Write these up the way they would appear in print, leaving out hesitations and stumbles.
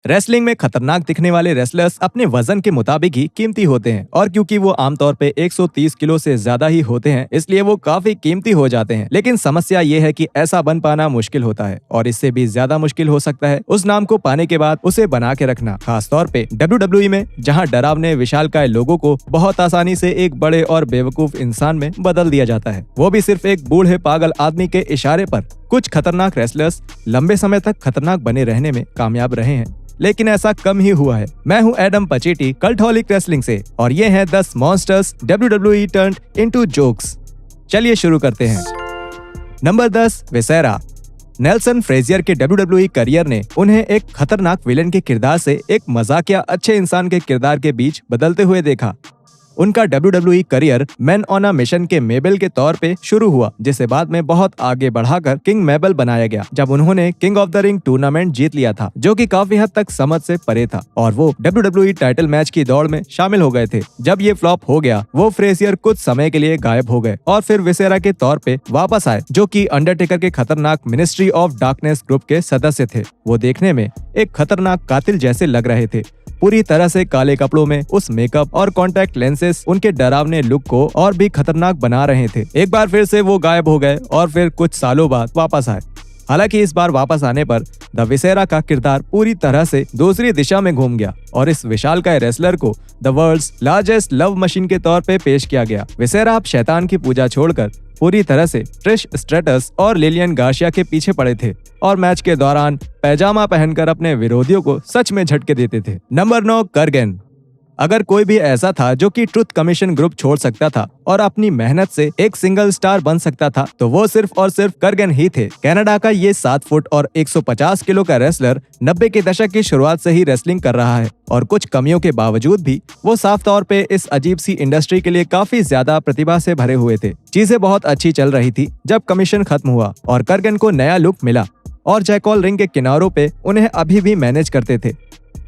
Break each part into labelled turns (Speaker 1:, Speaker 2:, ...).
Speaker 1: Wrestling में खतरनाक दिखने वाले रेसलर्स अपने वजन के मुताबिक ही कीमती होते हैं और क्योंकि वो आमतौर पे 130 किलो से ज्यादा ही होते हैं इसलिए वो काफी कीमती हो जाते हैं। लेकिन समस्या ये है कि ऐसा बन पाना मुश्किल होता है और इससे भी ज्यादा मुश्किल हो सकता है उस नाम को पाने के बाद उसे बना के रखना, खासतौर पे WWE में, जहाँ डरावने विशालकाय लोगों को बहुत आसानी से एक बड़े और बेवकूफ इंसान में बदल दिया जाता है, वो भी सिर्फ एक बूढ़े पागल आदमी के इशारे पर। कुछ खतरनाक रेसलर्स लंबे समय तक खतरनाक बने रहने में कामयाब रहे हैं, लेकिन ऐसा कम ही हुआ है। मैं हूं एडम पचेटी कल्टहॉलिक रेसलिंग से और ये हैं 10 monsters WWE turned into jokes. चलिए शुरू करते हैं। Number 10, viscera. नेल्सन फ्रेजियर के WWE करियर ने उन्हें एक खतरनाक विलेन के किरदार से एक मजाकिया अच्छे इंसान के किरदार के बीच बदलते हुए देखा। उनका WWE career man on a mission के मेबल के तौर पे शुरू हुआ, जिसे बाद में बहुत आगे बढ़ाकर किंग मेबल बनाया गया जब उन्होंने King of the Ring tournament जीत लिया था, जो कि काफी हद तक समझ से परे था और वो WWE टाइटल मैच की दौड़ में शामिल हो गए थे। जब ये फ्लॉप हो गया, वो फ्रेजियर कुछ समय के लिए गायब हो गए और फिर विसेरा के तौर पे वापस आए, जो कि अंडरटेकर के खतरनाक मिनिस्ट्री ऑफ डार्कनेस ग्रुप के सदस्य थे। वो देखने में एक खतरनाक कातिल जैसे लग रहे थे, पूरी तरह से काले कपड़ों में। उस मेकअप और कॉन्टैक्ट लेंसेस उनके डरावने लुक को और भी खतरनाक बना रहे थे। एक बार फिर से वो गायब हो गए और फिर कुछ सालों बाद वापस आए। हालांकि इस बार वापस आने पर द विसेरा का किरदार पूरी तरह से दूसरी दिशा में घूम गया और इस विशालकाय रेसलर को the world's largest love machine के तौर पे पेश किया गया। विसेरा अब शैतान की पूजा छोड़कर पूरी तरह से ट्रिश स्ट्रेटस और लिलियन गार्सिया के पीछे पड़े थे और मैच के दौरान पैजामा पहनकर अपने विरोधियों को सच में झटके देते थे। नंबर 9, कर्गन। अगर कोई भी ऐसा था जो कि ट्रुथ कमीशन ग्रुप छोड़ सकता था और अपनी मेहनत से एक सिंगल स्टार बन सकता था, तो वो सिर्फ और सिर्फ कर्गन ही थे। कनाडा का ये 7 फुट और 150 किलो का रेसलर 90 के दशक की शुरुआत से ही रेसलिंग कर रहा है और कुछ कमियों के बावजूद भी वो साफ तौर पे इस अजीब सी इंडस्ट्री के लिए काफी ज्यादा प्रतिभा से भरे हुए थे। चीजें बहुत अच्छी चल रही थी जब कमीशन खत्म हुआ और कर्गन को नया लुक मिला और जैकॉल रिंग के किनारों पे उन्हें अभी भी मैनेज करते थे।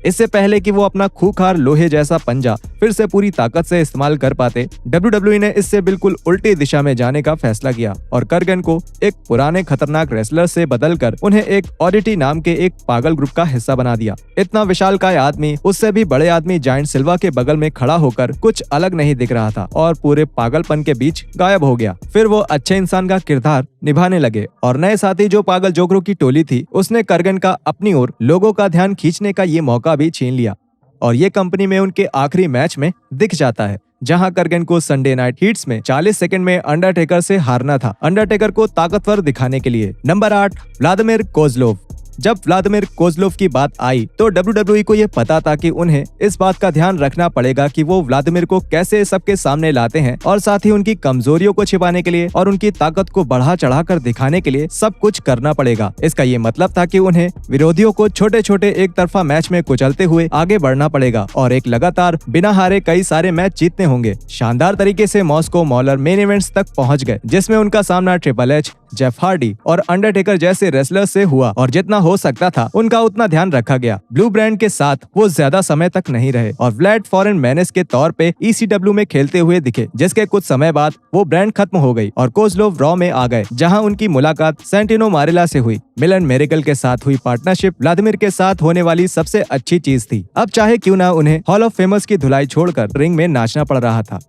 Speaker 1: इससे पहले कि वो अपना खूंखार लोहे जैसा पंजा फिर से पूरी ताकत से इस्तेमाल कर पाते, WWE ने इससे बिल्कुल उल्टी दिशा में जाने का फैसला किया और कर्गन को एक पुराने खतरनाक रेसलर से बदलकर उन्हें एक ऑडिटी नाम के एक पागल ग्रुप का हिस्सा बना दिया। इतना विशालकाय आदमी उससे भी बड़े आदमी जायंट सिल्वा के बगल में खड़ा होकर कुछ अलग नहीं दिख रहा था और पूरे पागलपन के बीच गायब हो गया। फिर वो अच्छे इंसान का किरदार निभाने लगे और नए साथी जो पागल जोकरों की टोली थी, उसने कर्गन का अपनी ओर लोगों का ध्यान खींचने का ये मौका भी छीन लिया और ये कंपनी में उनके आखिरी मैच में दिख जाता है, जहां कर्गन को संडे नाइट हीट्स में 40 सेकंड में अंडरटेकर से हारना था, अंडरटेकर को ताकतवर दिखाने के लिए। Number 8, Vladimir Kozlov. जब व्लादिमीर कोज़लोव की बात आई तो WWE को यह पता था कि उन्हें इस बात का ध्यान रखना पड़ेगा कि वो व्लादिमीर को कैसे सबके सामने लाते हैं और साथ ही उनकी कमजोरियों को छिपाने के लिए और उनकी ताकत को बढ़ा चढ़ाकर दिखाने के लिए सब कुछ करना पड़ेगा। इसका ये मतलब था कि उन्हें विरोधियों को छोटे छोटे एक तरफा मैच में कुचलते हुए आगे बढ़ना पड़ेगा और एक लगातार बिना हारे कई सारे मैच जीतने होंगे। शानदार तरीके से मॉस्को मॉलर मेन इवेंट्स तक पहुंच गए, जिसमें उनका सामना ट्रिपल एच, जेफ हार्डी और अंडरटेकर जैसे रेसलर्स से हुआ और जितना हो सकता था उनका उतना ध्यान रखा गया। ब्लू ब्रांड के साथ वो ज्यादा समय तक नहीं रहे और व्लाड फॉरेन मैनेस के तौर पे ECW में खेलते हुए दिखे, जिसके कुछ समय बाद वो ब्रांड खत्म हो गई और कोज़लोव रॉ में आ गए, जहां उनकी मुलाकात सैंटिनो मारेला से हुई। मिलन मेरिकल के साथ हुई पार्टनरशिप व्लादिमीर के साथ होने वाली सबसे अच्छी चीज थी। अब चाहे क्यों ना उन्हें हॉल ऑफ फेमस की धुलाई छोड़कर रिंग में नाचना पड़ रहा था।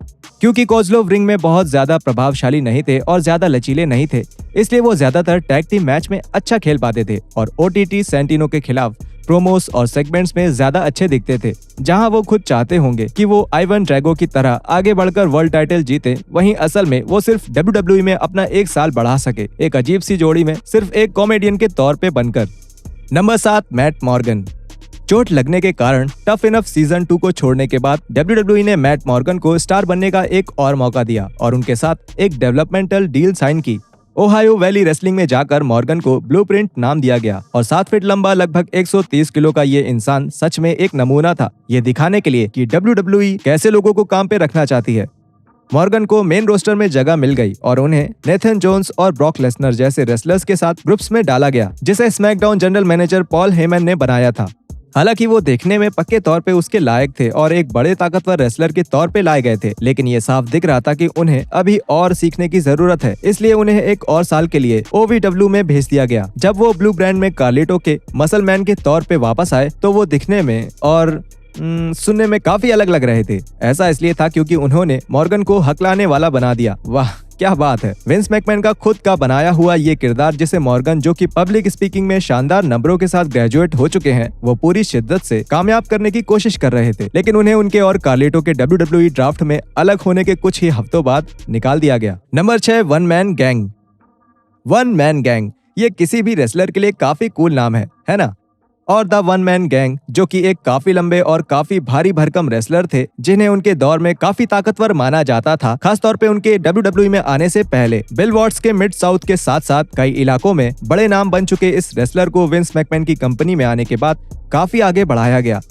Speaker 1: क्योंकि कोज़लोव रिंग में बहुत ज्यादा प्रभावशाली नहीं थे और ज्यादा लचीले नहीं थे, इसलिए वो ज्यादातर टैग टीम मैच में अच्छा खेल पाते थे और OTT सैंटिनो के खिलाफ प्रोमोस और सेगमेंट्स में ज्यादा अच्छे दिखते थे, जहां वो खुद चाहते होंगे कि वो आइवन ड्रैगो की तरह आगे बढ़कर वर्ल्ड टाइटल जीते, वहीं असल में वो सिर्फ WWE में अपना 1 साल बढ़ा सके, एक अजीब सी जोड़ी में सिर्फ एक कॉमेडियन के तौर पे बनकर। Number 7, Matt Morgan. चोट लगने के कारण टफ इनफ सीजन 2 को छोड़ने के बाद WWE ने मैट मॉर्गन को स्टार बनने का एक और मौका दिया और उनके साथ एक डेवलपमेंटल डील साइन की। ओहायो वैली रेसलिंग में जाकर मॉर्गन को ब्लूप्रिंट नाम दिया गया और 7 फीट लंबा लगभग 130 किलो का ये इंसान सच में एक नमूना था, ये दिखाने के लिए कि WWE कैसे लोगों को काम पे रखना चाहती है। मॉर्गन को मेन रोस्टर में जगह मिल गई और उन्हें नेथन जोन्स और ब्रॉक लेसनर जैसे रेसलर्स के साथ ग्रुप्स में डाला गया, जिसे SmackDown general manager Paul Heyman ने बनाया था। हालांकि वो देखने में पक्के तौर पे उसके लायक थे और एक बड़े ताकतवर रेसलर के तौर पे लाए गए थे, लेकिन ये साफ दिख रहा था कि उन्हें अभी और सीखने की जरूरत है, इसलिए उन्हें एक और साल के लिए OVW में भेज दिया गया। जब वो ब्लू ब्रांड में कार्लिटो के मसल मैन के तौर पे वापस आए तो वो दिखने में और सुनने में काफी अलग लग रहे थे। ऐसा इसलिए था क्योंकि उन्होंने मॉर्गन को हकलाने वाला बना दिया। वाह क्या बात है। विंस मैकमैन का खुद का बनाया हुआ ये किरदार, जिसे मॉर्गन, जो कि पब्लिक स्पीकिंग में शानदार नंबरों के साथ ग्रेजुएट हो चुके हैं, वो पूरी शिद्दत से कामयाब करने की कोशिश कर रहे थे, लेकिन उन्हें उनके और कार्लिटो के WWE ड्राफ्ट में अलग होने के कुछ ही हफ्तों बाद निकाल दिया गया। Number 6, one man gang. One man gang ये किसी भी रेसलर के लिए काफी कूल नाम है ना? और द वन मैन गैंग, जो कि एक काफी लंबे और काफी भारी भरकम रेसलर थे, जिन्हें उनके दौर में काफी ताकतवर माना जाता था, खासतौर पे उनके WWE में आने से पहले। बिल वॉट्स के मिड साउथ के साथ साथ कई इलाकों में बड़े नाम बन चुके इस रेसलर को विंस मैकमैन की कंपनी में आने के बाद काफी आगे बढ़ाया गया।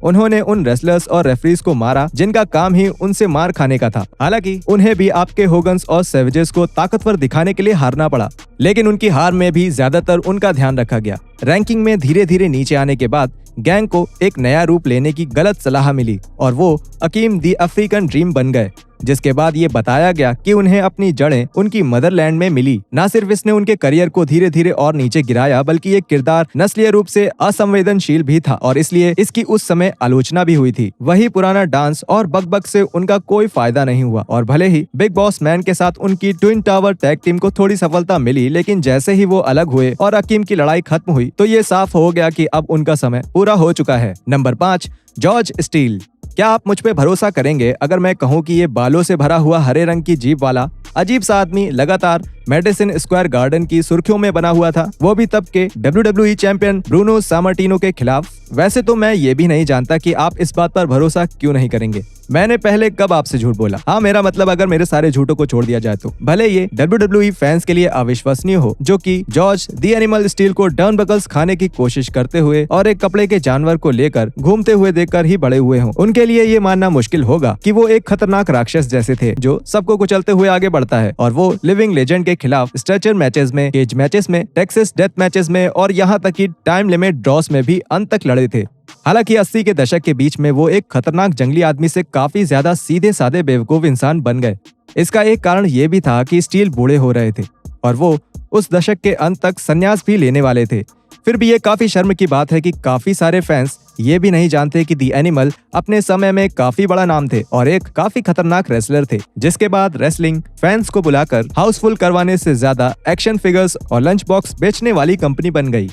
Speaker 1: उन्होंने उन रेसलर्स और रेफरीज को मारा जिनका काम ही उनसे मार खाने का था। हालांकि उन्हें भी आपके होगन्स और सेवेजेस को ताकतवर दिखाने के लिए हारना पड़ा, लेकिन उनकी हार में भी ज्यादातर उनका ध्यान रखा गया। रैंकिंग में धीरे धीरे नीचे आने के बाद गैंग को एक नया रूप लेने की गलत सलाह मिली और वो अकीम दी अफ्रीकन ड्रीम बन गए, जिसके बाद ये बताया गया कि उन्हें अपनी जड़ें उनकी मदरलैंड में मिली। न सिर्फ इसने उनके करियर को धीरे धीरे और नीचे गिराया, बल्कि ये किरदार नस्लीय रूप से असंवेदनशील भी था और इसलिए इसकी उस समय आलोचना भी हुई थी। वही पुराना डांस और बकबक से उनका कोई फायदा नहीं हुआ और भले ही बिग बॉस मैन के साथ उनकी ट्विन टावर टैग टीम को थोड़ी सफलता मिली, लेकिन जैसे ही वो अलग हुए और अकीम की लड़ाई खत्म हुई तो ये साफ हो गया कि अब उनका समय पूरा हो चुका है। Number 5, George steel. क्या आप मुझ पे भरोसा करेंगे अगर मैं कहूँ कि ये बालों से भरा हुआ हरे रंग की जीप वाला अजीब सा आदमी लगातार मेडिसिन स्क्वायर गार्डन की सुर्खियों में बना हुआ था, वो भी तब के WWE चैंपियन ब्रूनो सामार्टिनो के खिलाफ? वैसे तो मैं ये भी नहीं जानता कि आप इस बात पर भरोसा क्यों नहीं करेंगे। मैंने पहले कब आपसे झूठ बोला? हाँ, मेरा मतलब अगर मेरे सारे झूठों को छोड़ दिया जाए तो। भले ये WWE फैंस के लिए अविश्वसनीय हो, जो कि जॉर्ज दी एनिमल स्टील को टर्नबकल्स खाने की कोशिश करते हुए और एक कपड़े के जानवर को लेकर घूमते हुए देखकर ही बड़े हुए हों, उनके लिए ये मानना मुश्किल होगा कि वो एक खतरनाक राक्षस जैसे थे जो सबको कुचलते हुए आगे बढ़ता है। और वो लिविंग लेजेंड के खिलाफ स्ट्रेचर मैचेस में, केज मैचेस में, टेक्सास डेथ मैचेस में और यहाँ तक कि टाइम लिमिट ड्रॉस में भी अंत तक लड़े थे। हालांकि 80 के दशक के बीच में वो एक खतरनाक जंगली आदमी से काफी ज्यादा सीधे साधे बेवकूफ इंसान बन गए। इसका एक कारण ये भी था कि स्टील बूढ़े हो रहे थे और वो उस दशक के अंत तक संन्यास भी लेने वाले थे। फिर भी ये काफी शर्म की बात है कि काफी सारे फैंस ये भी नहीं जानते कि दी एनिमल अपने समय में काफी बड़ा नाम थे और एक काफी खतरनाक रेसलर थे, जिसके बाद रेसलिंग फैंस को बुलाकर हाउसफुल करवाने से ज्यादा एक्शन फिगर्स और लंच बॉक्स बेचने वाली कंपनी बन गई।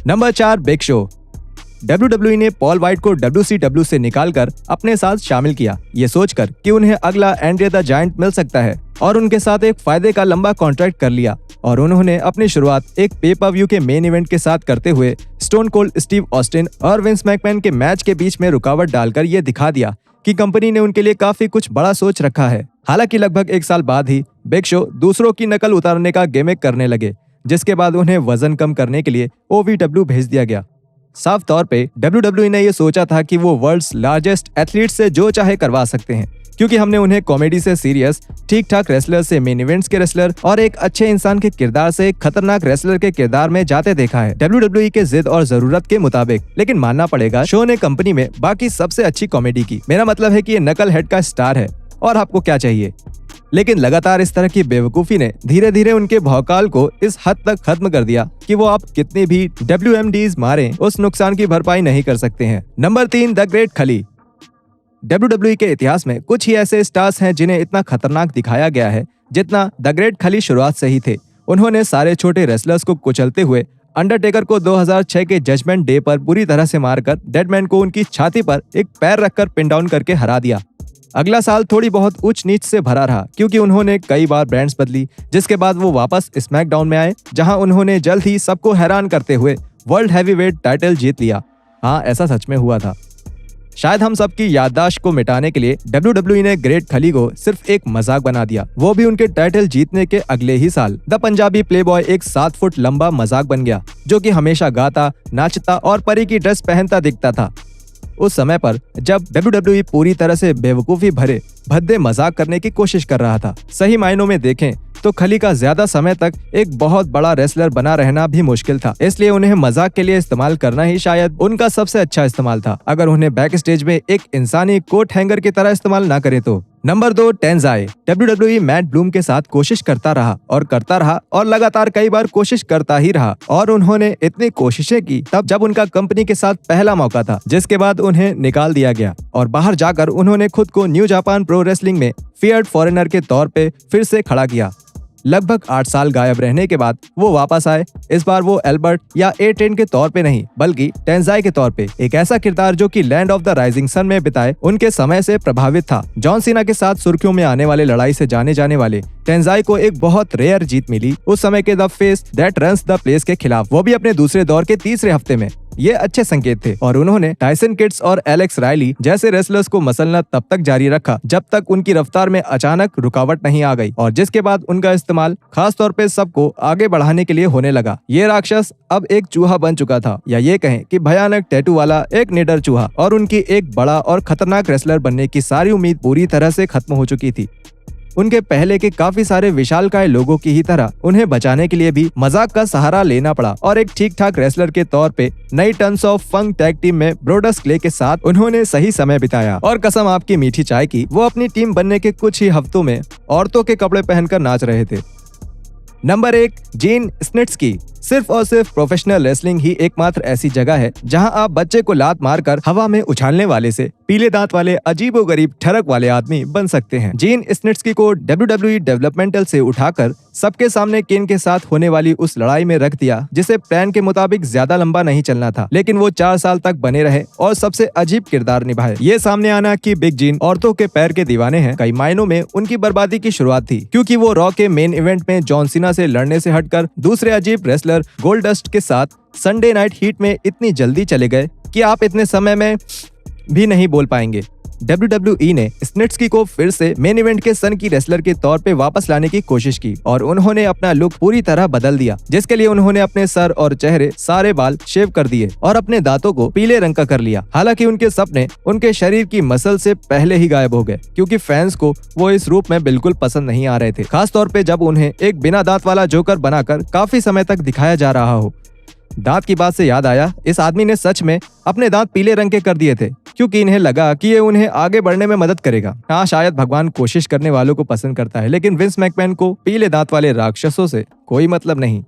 Speaker 1: Number 4, big show. WWE ने पॉल वाइट को WCW से निकालकर अपने साथ शामिल किया, ये सोचकर कि उन्हें अगला एंड्रे द जायंट मिल सकता है, और उनके साथ एक फायदे का लंबा कॉन्ट्रैक्ट कर लिया। और उन्होंने अपनी शुरुआत एक पे पर व्यू के मेन इवेंट के साथ करते हुए स्टोन कोल्ड स्टीव ऑस्टिन और विंस मैकमैन के मैच के बीच में रुकावट डालकर ये दिखा दिया कि कंपनी ने उनके लिए काफी कुछ बड़ा सोच रखा है। हालांकि लगभग 1 साल बाद ही बिग शो दूसरों की नकल उतारने का गिमिक करने लगे, जिसके बाद उन्हें वजन कम करने के लिए OVW भेज दिया गया। साफ तौर पे WWE ने ये सोचा था कि वो वर्ल्ड्स लार्जेस्ट एथलीट से जो चाहे करवा सकते हैं, क्योंकि हमने उन्हें कॉमेडी से सीरियस, ठीक ठाक रेसलर से मेन इवेंट्स के रेसलर और एक अच्छे इंसान के किरदार से एक खतरनाक रेसलर के किरदार में जाते देखा है WWE के जिद और जरूरत के मुताबिक। लेकिन मानना पड़ेगा, शो ने कंपनी में बाकी सबसे अच्छी कॉमेडी की। मेरा मतलब है कि ये नकल हेड का स्टार है और आपको क्या चाहिए। लेकिन लगातार इस तरह की बेवकूफी ने धीरे धीरे उनके भौकाल को इस हद तक खत्म कर दिया कि वो आप कितनी भी WMDs मारें, उस नुकसान की भरपाई नहीं कर सकते हैं। नंबर 3, द ग्रेट खली। WWE के इतिहास में कुछ ही ऐसे स्टार्स हैं जिन्हें इतना खतरनाक दिखाया गया है जितना द ग्रेट खली शुरुआत से ही थे। उन्होंने सारे छोटे रेसलर्स को कुचलते हुए अंडरटेकर को 2006 के जजमेंट डे पर बुरी तरह से मारकर डेडमैन को उनकी छाती पर एक पैर रखकर पिन डाउन करके हरा दिया। अगला साल थोड़ी बहुत ऊंच नीच से भरा रहा, क्योंकि उन्होंने कई बार ब्रांड्स बदली, जिसके बाद वो वापस स्मैकडाउन में आए, जहां उन्होंने जल्द ही सबको हैरान करते हुए वर्ल्ड हैवीवेट टाइटल जीत लिया। हाँ, ऐसा सच में हुआ था। शायद हम सबकी याददाश्त को मिटाने के लिए WWE ने ग्रेट खली को सिर्फ एक मजाक बना दिया, वो भी उनके टाइटल जीतने के अगले ही साल। द पंजाबी प्लेबॉय एक 7 फुट लंबा मजाक बन गया, जो कि हमेशा गाता, नाचता और परी की ड्रेस पहनता दिखता था। उस समय पर जब WWE पूरी तरह से बेवकूफी भरे भद्दे मजाक करने की कोशिश कर रहा था। सही मायनों में देखें तो खली का ज्यादा समय तक एक बहुत बड़ा रेसलर बना रहना भी मुश्किल था। इसलिए उन्हें मजाक के लिए इस्तेमाल करना ही शायद उनका सबसे अच्छा इस्तेमाल था, अगर उन्हें बैक स्टेज में एक इंसानी कोट हैंगर की तरह इस्तेमाल न करे तो। नंबर 2, टेंजाई। WWE मैट ब्लूम के साथ कोशिश करता रहा और लगातार कई बार कोशिश करता ही रहा, और उन्होंने इतनी कोशिशें की तब जब उनका कंपनी के साथ पहला मौका था, जिसके बाद उन्हें निकाल दिया गया और बाहर जाकर उन्होंने खुद को न्यू जापान प्रो रेसलिंग में फियर्ड फॉरेनर के तौर पे फिर से खड़ा किया। लगभग 8 साल गायब रहने के बाद वो वापस आए। इस बार वो एल्बर्ट या A-Train के तौर पे नहीं, बल्कि टेंजाई के तौर पे, एक ऐसा किरदार जो कि land of the rising sun में बिताए उनके समय से प्रभावित था। जॉन सीना के साथ सुर्खियों में आने वाले लड़ाई से जाने जाने वाले टेंजाई को एक बहुत रेयर जीत मिली उस समय के the face that runs the place के खिलाफ, वो भी अपने दूसरे दौर के तीसरे हफ्ते में। ये अच्छे संकेत थे और उन्होंने टाइसन किड्स और एलेक्स रायली जैसे रेसलर्स को मसलना तब तक जारी रखा जब तक उनकी रफ्तार में अचानक रुकावट नहीं आ गई, और जिसके बाद उनका इस्तेमाल खास तौर पे सबको आगे बढ़ाने के लिए होने लगा। ये राक्षस अब एक चूहा बन चुका था, या ये कहें कि भयानक टैटू वाला एक निडर चूहा, और उनकी एक बड़ा और खतरनाक रेसलर बनने की सारी उम्मीद पूरी तरह से खत्म हो चुकी थी। उनके पहले के काफी सारे विशालकाय लोगों की ही तरह उन्हें बचाने के लिए भी मजाक का सहारा लेना पड़ा, और एक ठीक ठाक रेसलर के तौर पे नई tons of funk tag team में ब्रोडस क्ले के साथ उन्होंने सही समय बिताया। और कसम आपकी मीठी चाय की, वो अपनी टीम बनने के कुछ ही हफ्तों में औरतों के कपड़े पहनकर नाच रहे थे। Number 1, Gene Snitsky. सिर्फ और सिर्फ प्रोफेशनल रेसलिंग ही एकमात्र ऐसी जगह है जहां आप बच्चे को लात मारकर हवा में उछालने वाले से पीले दांत वाले अजीबोगरीब ठरक वाले आदमी बन सकते हैं। जीन स्निट्स्की को WWE डेवलपमेंटल से उठाकर सबके सामने केन के साथ होने वाली उस लड़ाई में रख दिया, जिसे प्लान के मुताबिक ज्यादा लंबा नहीं चलना था, लेकिन वो 4 साल तक बने रहे और सबसे अजीब किरदार निभाए। ये सामने आना कि बिग जीन औरतों के पैर के दीवाने हैं, कई मायनों में उनकी बर्बादी की शुरुआत थी, क्योंकि वो रॉ के मेन इवेंट में जॉन सीना से लड़ने से हटकर दूसरे अजीब रेसलर गोल्डस्ट के साथ संडे नाइट हीट में इतनी जल्दी चले गए कि आप इतने समय में भी नहीं बोल पाएंगे। WWE ने स्निट्स्की को फिर से मेन इवेंट के सन की रेसलर के तौर पे वापस लाने की कोशिश की, और उन्होंने अपना लुक पूरी तरह बदल दिया, जिसके लिए उन्होंने अपने सर और चेहरे सारे बाल शेव कर दिए और अपने दांतों को पीले रंग का कर लिया। हालांकि उनके सपने उनके शरीर की मसल से पहले ही गायब हो गए, क्योंकि फैंस को वो इस रूप में बिल्कुल पसंद नहीं आ रहे थे, खास तौर पे जब उन्हें एक बिना दांत वाला जोकर बनाकर काफी समय तक दिखाया जा रहा हो। दांत की बात से याद आया, इस आदमी ने सच में अपने दांत पीले रंग के कर दिए थे, क्योंकि इन्हें लगा कि ये उन्हें आगे बढ़ने में मदद करेगा। हाँ, शायद भगवान कोशिश करने वालों को पसंद करता है, लेकिन विंस मैकमैन को पीले दांत वाले राक्षसों से कोई मतलब नहीं।